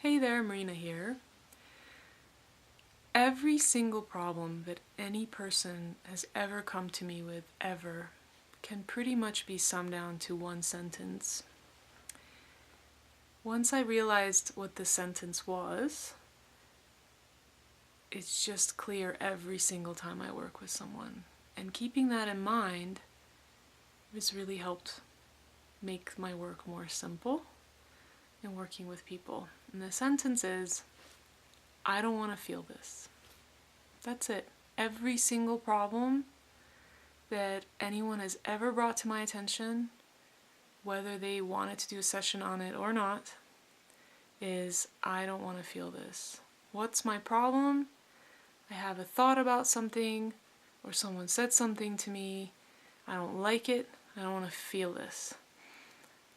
Hey there, Marina here. Every single problem that any person has ever come to me with, ever, can pretty much be summed down to one sentence. Once I realized what the sentence was, it's just clear every single time I work with someone. And keeping that in mind has really helped make my work more simple in working with people. And the sentence is, I don't want to feel this. That's it. Every single problem that anyone has ever brought to my attention, whether they wanted to do a session on it or not, is I don't want to feel this. What's my problem? I have a thought about something, or someone said something to me. I don't like it. I don't want to feel this.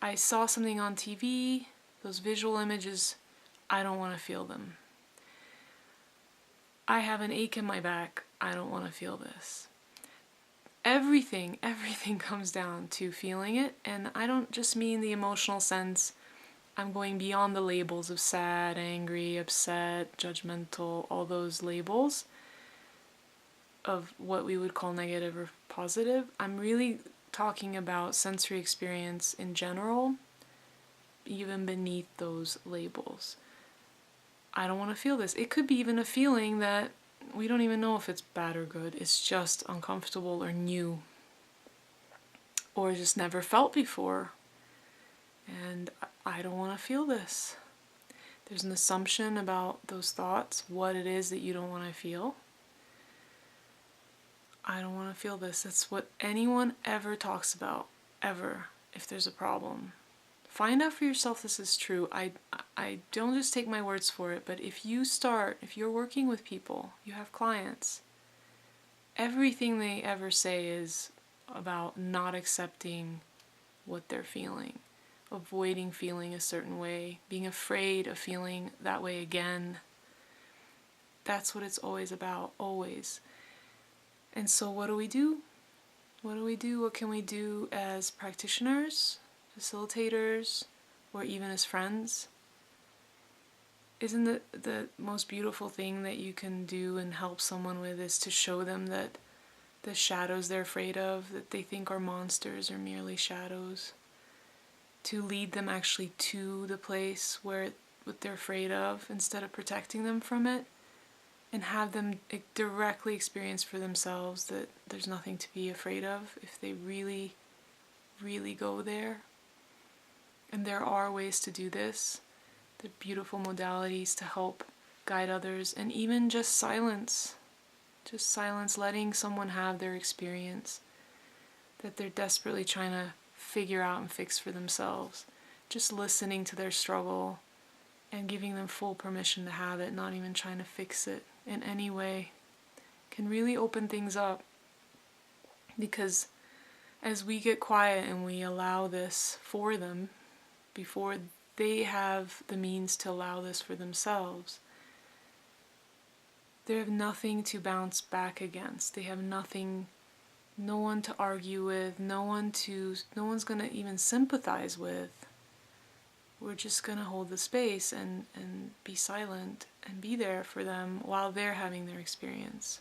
I saw something on TV, those visual images, I don't want to feel them. I have an ache in my back, I don't want to feel this. Everything comes down to feeling it, and I don't just mean the emotional sense. I'm going beyond the labels of sad, angry, upset, judgmental, all those labels of what we would call negative or positive. I'm really talking about sensory experience in general, even beneath those labels. I don't want to feel this. It could be even a feeling that we don't even know if it's bad or good. It's just uncomfortable or new, or just never felt before. And I don't want to feel this. There's an assumption about those thoughts, what it is that you don't want to feel. I don't want to feel this. That's what anyone ever talks about, ever, if there's a problem. Find out for yourself this is true. I don't just take my words for it, but if you're working with people, you have clients, everything they ever say is about not accepting what they're feeling, avoiding feeling a certain way, being afraid of feeling that way again. That's what it's always about, always. And so what do we do? What do we do? What can we do as practitioners, facilitators, or even as friends? Isn't the most beautiful thing that you can do and help someone with is to show them that the shadows they're afraid of, that they think are monsters, are merely shadows. To lead them actually to the place where what they're afraid of instead of protecting them from it, and have them directly experience for themselves that there's nothing to be afraid of if they really, really go there. And there are ways to do this. There are beautiful modalities to help guide others, and even just silence. Just silence, letting someone have their experience that they're desperately trying to figure out and fix for themselves. Just listening to their struggle and giving them full permission to have it, not even trying to fix it in any way, can really open things up. Because as we get quiet and we allow this for them, before they have the means to allow this for themselves, they have nothing to bounce back against. They have nothing, no one to argue with, no one's going to even sympathize with. We're just going to hold the space and be silent and be there for them while they're having their experience.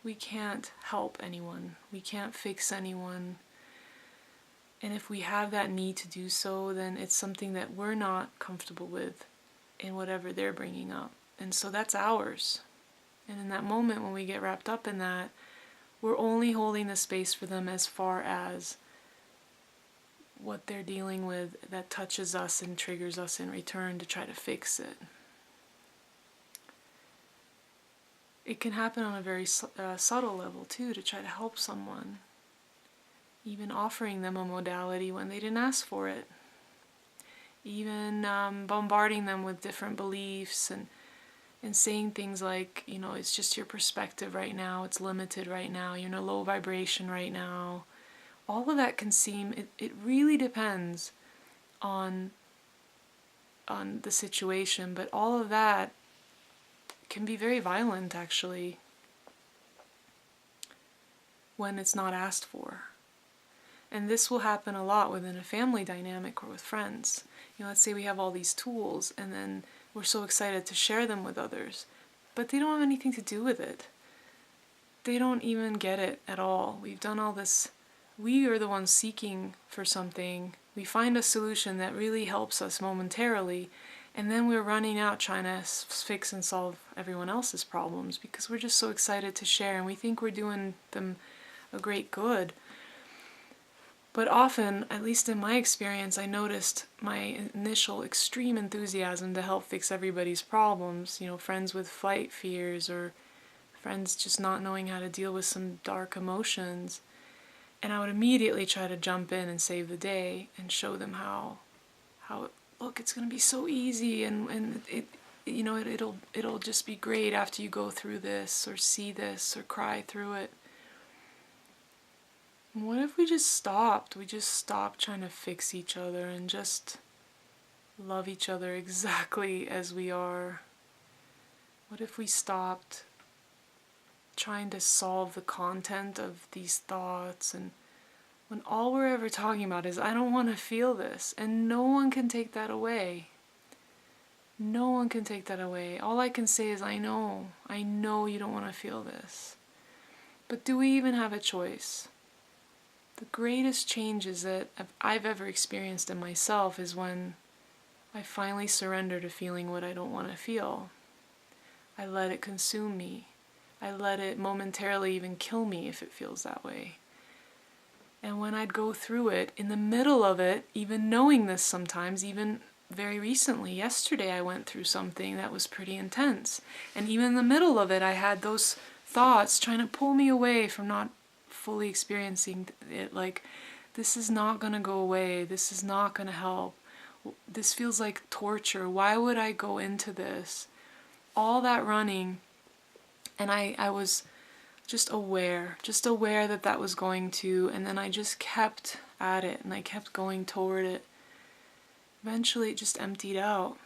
We can't help anyone. We can't fix anyone. And if we have that need to do so, then it's something that we're not comfortable with in whatever they're bringing up. And so that's ours. And in that moment when we get wrapped up in that, we're only holding the space for them as far as what they're dealing with that touches us and triggers us in return to try to fix it. It can happen on a very subtle level too, to try to help someone. Even offering them a modality when they didn't ask for it. Even bombarding them with different beliefs and saying things like, it's just your perspective right now, it's limited right now, you're in a low vibration right now. All of that can seem, it really depends on the situation, but all of that can be very violent actually when it's not asked for. And this will happen a lot within a family dynamic or with friends. Let's say we have all these tools, and then we're so excited to share them with others, but they don't have anything to do with it. They don't even get it at all. We've done all this. We are the ones seeking for something. We find a solution that really helps us momentarily, and then we're running out trying to fix and solve everyone else's problems because we're just so excited to share and we think we're doing them a great good. But often, at least in my experience, I noticed my initial extreme enthusiasm to help fix everybody's problems, friends with flight fears or friends just not knowing how to deal with some dark emotions. And I would immediately try to jump in and save the day and show them how look, it's going to be so easy and it'll just be great after you go through this or see this or cry through it. What if we just stopped? We just stopped trying to fix each other and just love each other exactly as we are? What if we stopped trying to solve the content of these thoughts, and when all we're ever talking about is, I don't want to feel this, and no one can take that away. No one can take that away. All I can say is, I know you don't want to feel this. But do we even have a choice? The greatest changes that I've ever experienced in myself is when I finally surrender to feeling what I don't want to feel. I let it consume me. I let it momentarily even kill me if it feels that way. And when I'd go through it, in the middle of it, even knowing this sometimes, even very recently, yesterday I went through something that was pretty intense. And even in the middle of it, I had those thoughts trying to pull me away from not fully experiencing it, like, this is not going to go away, this is not going to help, this feels like torture, why would I go into this? All that running, and I was just aware that was going to, and then I just kept at it, and I kept going toward it. Eventually it just emptied out,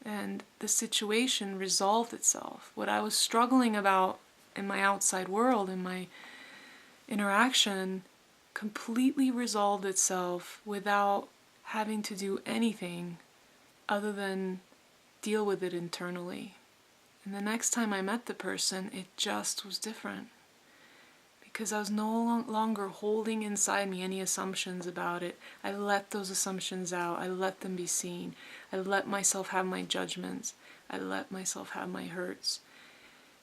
and the situation resolved itself. What I was struggling about in my outside world, in my interaction, completely resolved itself without having to do anything other than deal with it internally. And the next time I met the person, it just was different. Because I was no longer holding inside me any assumptions about it. I let those assumptions out. I let them be seen. I let myself have my judgments. I let myself have my hurts.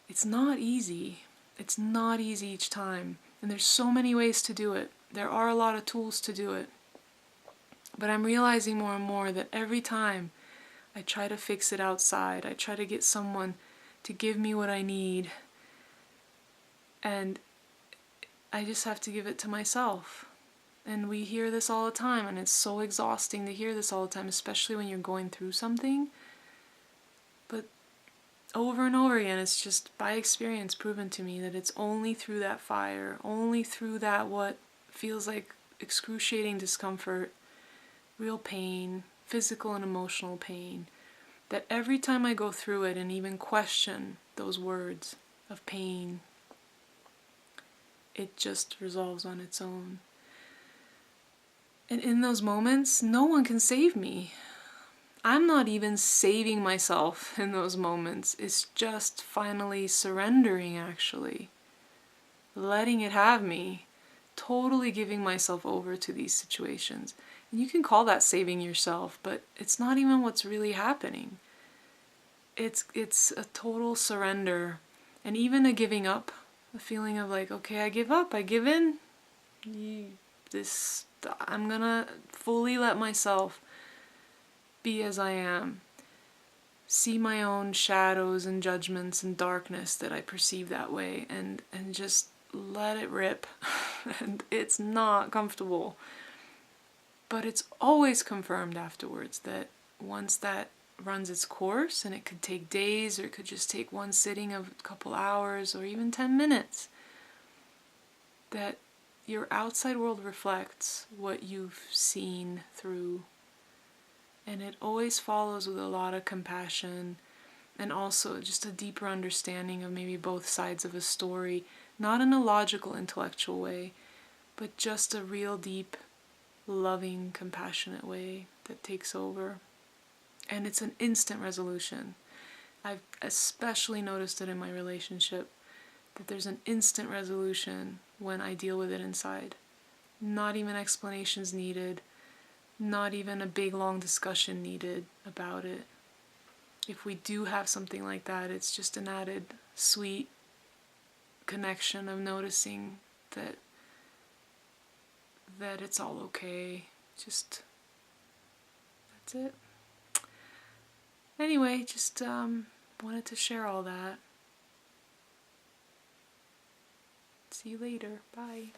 It's not easy. It's not easy each time. And there's so many ways to do it. There are a lot of tools to do it. But I'm realizing more and more that every time I try to fix it outside, I try to get someone to give me what I need, and I just have to give it to myself. And we hear this all the time, and it's so exhausting to hear this all the time, especially when you're going through something. But over and over again, it's just by experience proven to me that it's only through that fire, only through that what feels like excruciating discomfort, real pain, physical and emotional pain, that every time I go through it and even question those words of pain, it just resolves on its own. And in those moments, no one can save me. I'm not even saving myself in those moments. It's just finally surrendering, actually. Letting it have me. Totally giving myself over to these situations. And you can call that saving yourself, but it's not even what's really happening. It's a total surrender. And even a giving up. A feeling of like, okay, I give up, I give in. I'm gonna fully let myself be as I am. See my own shadows and judgments and darkness that I perceive that way, and just let it rip. And it's not comfortable. But it's always confirmed afterwards that once that runs its course, and it could take days, or it could just take one sitting of a couple hours, or even 10 minutes, that your outside world reflects what you've seen through. And it always follows with a lot of compassion, and also just a deeper understanding of maybe both sides of a story, not in a logical, intellectual way, but just a real deep, loving, compassionate way that takes over. And it's an instant resolution. I've especially noticed it in my relationship, that there's an instant resolution when I deal with it inside. Not even explanations needed, not even a big long discussion needed about it. If we do have something like that, it's just an added sweet connection of noticing that it's all okay. Just, that's it. Anyway, just wanted to share all that. See you later. Bye.